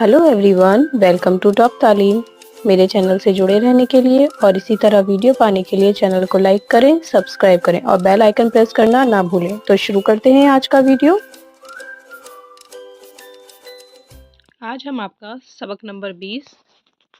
Hello everyone, welcome to top Taleem. मेरे channel से जुड़े रहने के लिए और इसी तरह वीडियो पाने के लिए चैनल को लाइक करें, सब्सक्राइब करें और बेल आइकन प्रेस करना ना भूलें। तो शुरू करते हैं आज का वीडियो। आज हम आपका सबक नंबर 20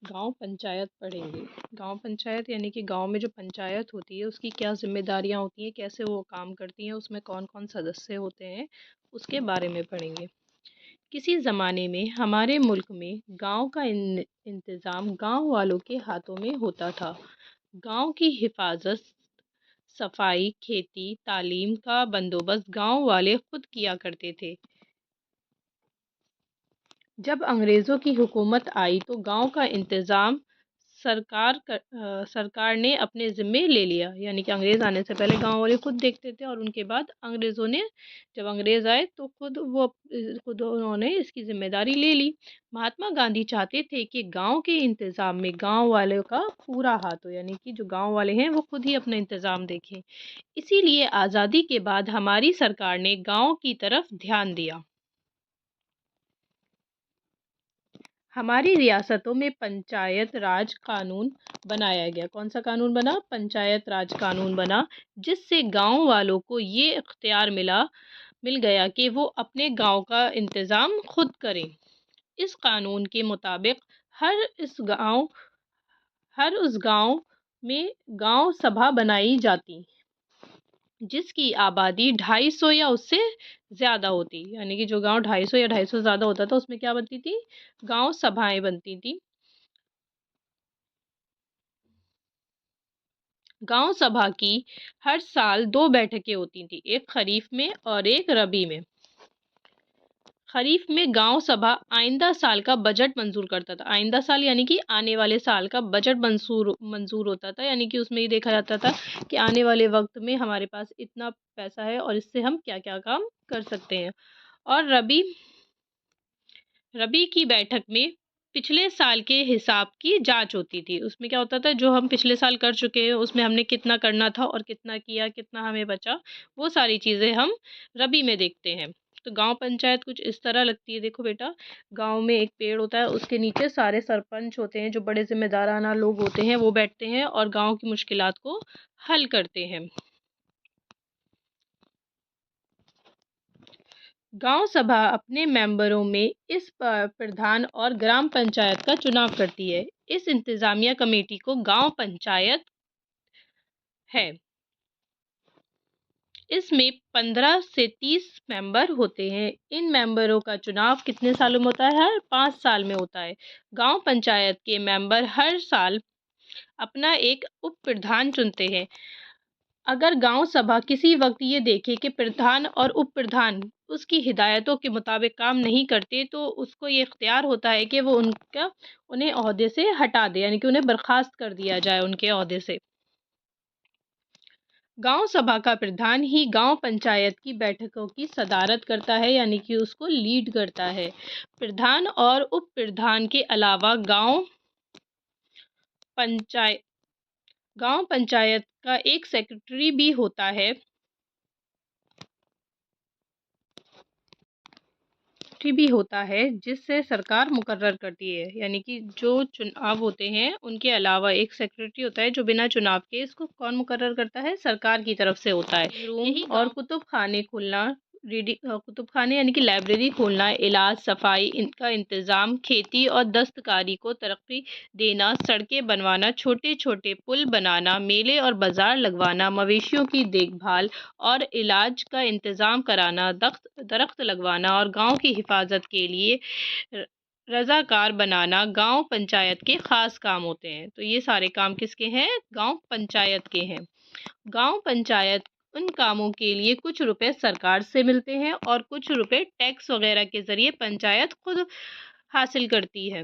गांव पंचायत पढ़ेंगे। गांव पंचायत यानी कि गांव में जो पंचायत होती है उसकी क्या जिम्मेदारियां होती हैं, कैसे वो काम करती हैं, उसमें कौन कौन सदस्य होते हैं, उसके बारे में पढ़ेंगे। किसी ज़माने में हमारे मुल्क में गांव का इंतज़ाम गांव वालों के हाथों में होता था। गांव की हिफाजत, सफाई, खेती, तालीम का बंदोबस्त गांव वाले खुद किया करते थे। जब अंग्रेज़ों की हुकूमत आई तो गांव का इंतज़ाम सरकार ने अपने ज़िम्मे ले लिया। यानी कि अंग्रेज़ आने से पहले गांव वाले खुद देखते थे और उनके बाद अंग्रेज़ों ने, जब अंग्रेज़ आए तो खुद उन्होंने इसकी ज़िम्मेदारी ले ली। महात्मा गांधी चाहते थे कि गांव के इंतज़ाम में गांव वालों का पूरा हाथ हो, यानी कि जो गांव वाले हैं वो खुद ही अपना इंतज़ाम देखें। इसीलिए आज़ादी के बाद हमारी सरकार ने गांव की तरफ ध्यान दिया। हमारी रियासतों में पंचायत राज कानून बनाया गया। कौन सा कानून बना? पंचायत राज कानून बना, जिससे गांव वालों को ये इख्तियार मिल गया कि वो अपने गांव का इंतज़ाम खुद करें। इस कानून के मुताबिक हर उस गांव में गांव सभा बनाई जाती, जिसकी आबादी 250 या उससे ज़्यादा होती। यानी कि जो गांव 250 या 250 से ज़्यादा होता था उसमें क्या बनती थी? गांव सभाएं बनती थी। गांव सभा की हर साल 2 बैठकें होती थी, एक खरीफ में और एक रबी में। खरीफ में गांव सभा आइंदा साल का बजट मंजूर करता था। आइंदा साल यानी कि आने वाले साल का बजट मंजूर होता था। यानी कि उसमें ये देखा जाता था कि आने वाले वक्त में हमारे पास इतना पैसा है और इससे हम क्या क्या काम कर सकते हैं। और रबी की बैठक में पिछले साल के हिसाब की जांच होती थी। उसमें क्या होता था, जो हम पिछले साल कर चुके हैं उसमें हमने कितना करना था और कितना किया, कितना हमें बचा, वो सारी चीज़ें हम रबी में देखते हैं। तो गांव पंचायत कुछ इस तरह लगती है। देखो बेटा, गांव में एक पेड़ होता है, उसके नीचे सारे सरपंच होते हैं, जो बड़े जिम्मेदाराना लोग होते हैं, वो बैठते हैं और गांव की मुश्किलात को हल करते हैं। गांव सभा अपने मेंबरों में इस प्रधान और ग्राम पंचायत का चुनाव करती है। इस इंतजामिया कमेटी को गांव पंचायत है। इसमें 15 से 30 मेंबर होते हैं। इन मेंबरों का चुनाव कितने सालों में होता है? हर 5 साल में होता है। गांव पंचायत के मेंबर हर साल अपना एक उप प्रधान चुनते हैं। अगर गांव सभा किसी वक्त ये देखे कि प्रधान और उप प्रधान उसकी हिदायतों के मुताबिक काम नहीं करते, तो उसको ये इख्तियार होता है कि वो उन्हें ओहदे से हटा दे, यानी कि उन्हें बर्खास्त कर दिया जाए उनके ओहदे से। गांव सभा का प्रधान ही गांव पंचायत की बैठकों की सदारत करता है, यानी कि उसको लीड करता है। प्रधान और उप प्रधान के अलावा पंचायत गांव पंचायत का एक सेक्रेटरी भी होता है, जिससे सरकार मुकर्रर करती है। यानी कि जो चुनाव होते हैं उनके अलावा एक सेक्रेटरी होता है जो बिना चुनाव के, इसको कौन मुकर्रर करता है? सरकार की तरफ से होता है। रूम और कुतुब खाने खोलना, कुतुब खाने यानी कि लाइब्रेरी खोलना, इलाज, सफाई, इनका इंतज़ाम, खेती और दस्तकारी को तरक्की देना, सड़कें बनवाना, छोटे छोटे पुल बनाना, मेले और बाज़ार लगवाना, मवेशियों की देखभाल और इलाज का इंतज़ाम कराना, दरख्त लगवाना और गांव की हिफाजत के लिए रज़ाकार बनाना गांव पंचायत के ख़ास काम होते हैं। तो ये सारे काम किसके हैं? गांव पंचायत के हैं। गांव पंचायत उन कामों के लिए कुछ रुपए सरकार से मिलते हैं और कुछ रुपए टैक्स वगैरह के ज़रिए पंचायत खुद हासिल करती है।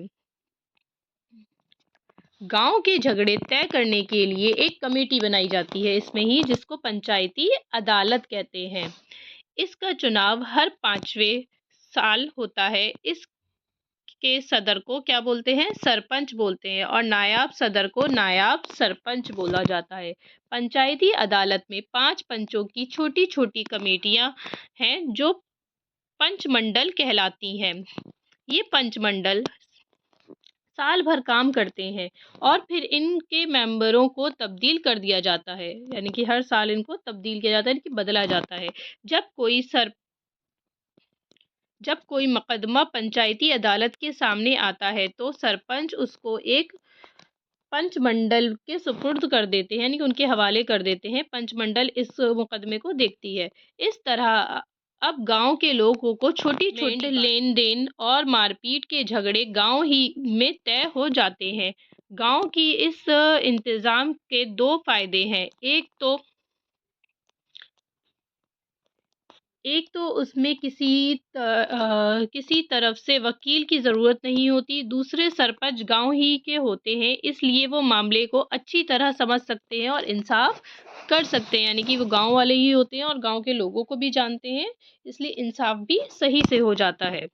गांव के झगड़े तय करने के लिए एक कमेटी बनाई जाती है इसमें ही, जिसको पंचायती अदालत कहते हैं। इसका चुनाव हर 5वें साल होता है। इसके सदर को क्या बोलते हैं? सरपंच बोलते हैं, और नायाब सदर को नायाब सरपंच बोला जाता है। पंचायती अदालत में 5 पंचों की छोटी छोटी कमेटियां हैं जो पंचमंडल कहलाती हैं। یہ पंच मंडल साल भर काम करते हैं और फिर इनके मेंबरों को तब्दील कर दिया जाता है, यानी कि हर साल इनको तब्दील किया जाता है, यानी कि बदला जाता है। जब कोई मुकदमा पंचायती अदालत के सामने आता है तो सरपंच उसको एक पंचमंडल के सुपुर्द कर देते हैं, यानी कि उनके हवाले कर देते हैं। पंचमंडल इस मुकदमे को देखती है। इस तरह अब गांव के लोगों को छोटी छोटी लेन देन और मारपीट के झगड़े गांव ही में तय हो जाते हैं। गांव की इस इंतजाम के दो फायदे हैं। एक तो उसमें किसी तरफ से वकील की ज़रूरत नहीं होती। दूसरे सरपंच गांव ही के होते हैं, इसलिए वो मामले को अच्छी तरह समझ सकते हैं और इंसाफ कर सकते हैं, यानी कि वो गांव वाले ही होते हैं और गांव के लोगों को भी जानते हैं, इसलिए इंसाफ भी सही से हो जाता है।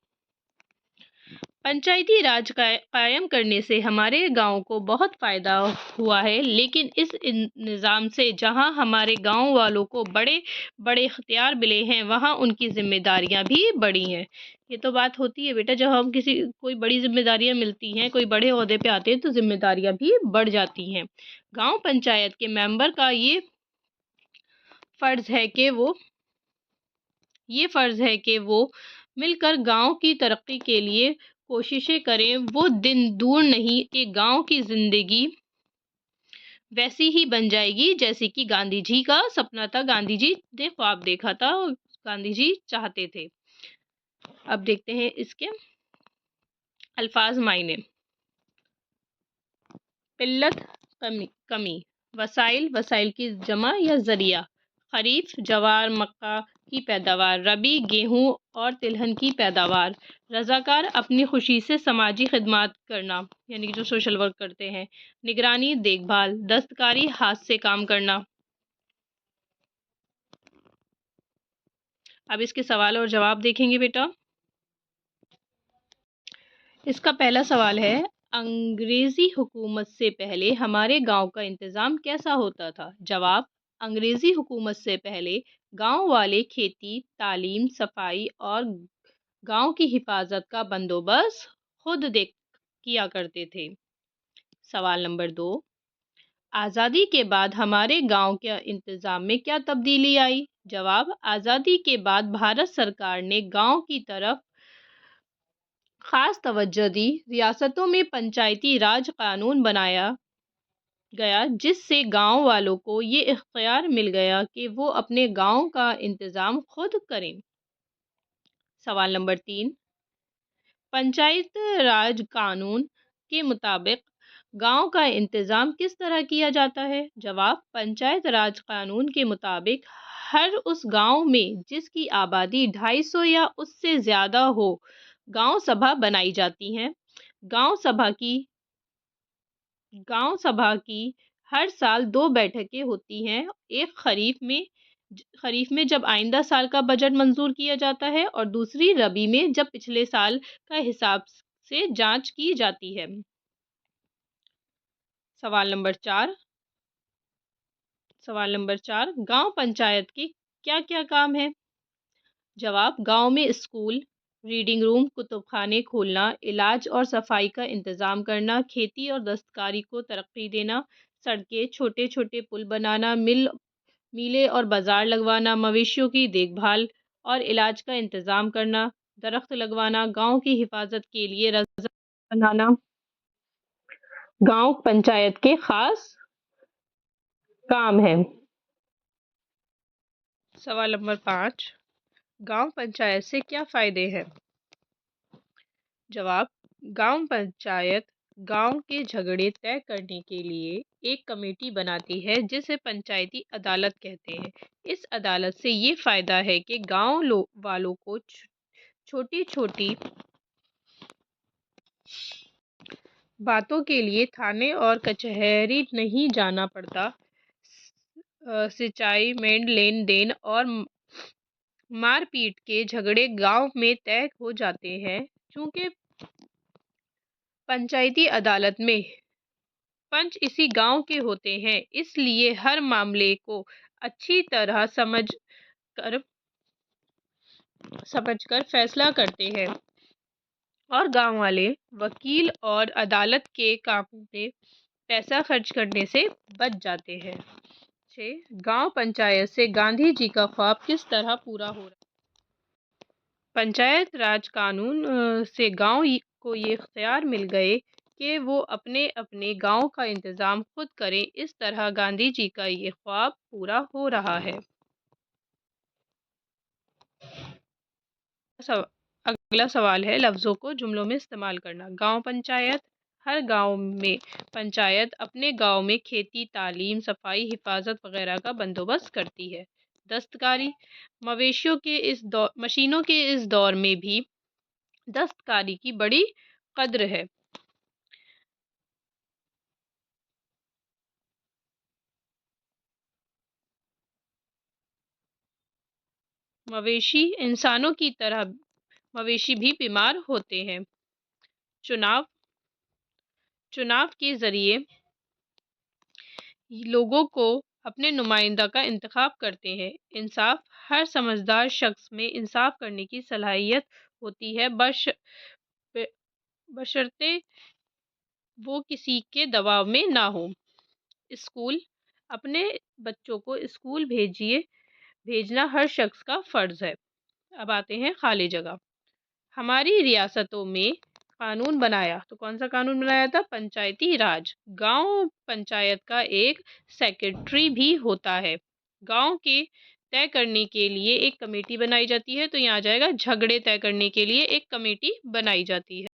पंचायती राज कायम करने से हमारे गांव को बहुत फ़ायदा हुआ है, लेकिन इस निज़ाम से जहां हमारे गांव वालों को बड़े बड़े इख्तियार मिले हैं, वहां उनकी जिम्मेदारियां भी बढ़ी हैं। ये तो बात होती है बेटा, जब हम कोई बड़ी जिम्मेदारियां मिलती हैं, कोई बड़े ओहदे पे आते हैं, तो जिम्मेदारियां भी बढ़ जाती हैं। गांव पंचायत के मेंबर का ये फ़र्ज़ है कि वो मिलकर गांव की तरक्की के लिए कोशिशें करें। वो दिन दूर नहीं कि गांव की जिंदगी वैसी ही बन जाएगी जैसे कि गांधी जी का सपना था, गांधी जी ने ख्वाब देखा था, गांधी जी चाहते थे। अब देखते हैं इसके अल्फाज मायने। किल्लत कमी, वसाइल की जमा या जरिया। खरीफ जवार मक्का की पैदावार, रबी गेहूं और तिलहन की पैदावार। रजाकार अपनी खुशी से समाजी खिदमत करना, यानी कि जो सोशल वर्क करते हैं। निगरानी देखभाल, दस्तकारी हाथ से काम करना। अब इसके सवाल और जवाब देखेंगे बेटा। इसका पहला सवाल है, अंग्रेजी हुकूमत से पहले हमारे गांव का इंतज़ाम कैसा होता था? जवाब, अंग्रेजी हुकूमत से पहले गांव वाले खेती, तालीम, सफाई और गांव की हिफाजत का बंदोबस्त खुद किया करते थे। सवाल नंबर 2, आज़ादी के बाद हमारे गांव के इंतज़ाम में क्या तब्दीली आई? जवाब, आज़ादी के बाद भारत सरकार ने गांव की तरफ खास तवज्जो दी। रियासतों में पंचायती राज कानून बनाया गया, जिससे गांव वालों को ये इख्तियार मिल गया कि वो अपने गांव का इंतज़ाम खुद करें। सवाल नंबर 3, पंचायत राज कानून के मुताबिक गांव का इंतज़ाम किस तरह किया जाता है? जवाब, पंचायत राज कानून के मुताबिक हर उस गांव में जिसकी आबादी 250 या उससे ज़्यादा हो, गांव सभा बनाई जाती हैं। गांव सभा की हर साल 2 बैठकें होती हैं। एक खरीफ में जब आइंदा साल का बजट मंजूर किया जाता है और दूसरी रबी में जब पिछले साल का हिसाब से जांच की जाती है। सवाल नंबर 4, गांव पंचायत के क्या-क्या काम है? जवाब, गांव में स्कूल, रीडिंग रूम, कुतुबखाने खोलना, इलाज और सफाई का इंतजाम करना, खेती और दस्तकारी को तरक्की देना, सड़कें, छोटे छोटे पुल बनाना, मीले और बाजार लगवाना, मवेशियों की देखभाल और इलाज का इंतजाम करना, दरख्त लगवाना, गांव की हिफाजत के लिए रजा बनाना, गांव पंचायत के खास काम है। सवाल नंबर 5, गांव पंचायत से क्या फायदे हैं? जवाब, गांव पंचायत गांव के झगड़े तय करने के लिए एक कमेटी बनाती है, जिसे पंचायती अदालत कहते हैं। इस अदालत से ये फायदा है कि गांव वालों को छोटी छोटी बातों के लिए थाने और कचहरी नहीं जाना पड़ता। सिंचाई में लेन देन और मारपीट के झगड़े गांव में तय हो जाते हैं। चूंकि पंचायती अदालत में पंच इसी गांव के होते हैं, इसलिए हर मामले को अच्छी तरह समझकर फैसला करते हैं اور گاؤں والے وکیل اور عدالت کے کاموں میں پیسہ خرچ کرنے سے بچ جاتے ہیں۔ 6. گاؤں پنچایت سے گاندھی جی کا خواب کس طرح پورا ہو رہا ہے؟ پنچایت راج قانون سے گاؤں کو یہ اختیار مل گئے کہ وہ اپنے اپنے گاؤں کا انتظام خود کریں۔ اس طرح گاندھی جی کا یہ خواب پورا ہو رہا ہے۔ اگلا سوال ہے لفظوں کو جملوں میں استعمال کرنا۔ گاؤں پنچایت، ہر گاؤں میں پنچایت اپنے گاؤں میں کھیتی، تعلیم، صفائی، حفاظت وغیرہ کا بندوبست کرتی ہے۔ دستکاری، مشینوں کے اس دور میں بھی دستکاری کی بڑی قدر ہے۔ مویشی، انسانوں کی طرح مویشی بھی بیمار ہوتے ہیں۔ چناو کے ذریعے لوگوں کو اپنے نمائندہ کا انتخاب کرتے ہیں۔ انصاف، ہر سمجھدار شخص میں انصاف کرنے کی صلاحیت ہوتی ہے بشرطے وہ کسی کے دباؤ میں نہ ہو۔ اسکول، اپنے بچوں کو اسکول بھیجنا ہر شخص کا فرض ہے۔ اب آتے ہیں خالی جگہ۔ ہماری ریاستوں میں قانون بنایا، تو کون سا قانون بنایا تھا؟ پنچایتی راج۔ گاؤں پنچایت کا ایک سیکریٹری بھی ہوتا ہے۔ گاؤں کے طے کرنے کے لیے ایک کمیٹی بنائی جاتی ہے، تو یہاں آ جائے گا جھگڑے طے کرنے کے لیے ایک کمیٹی بنائی جاتی ہے۔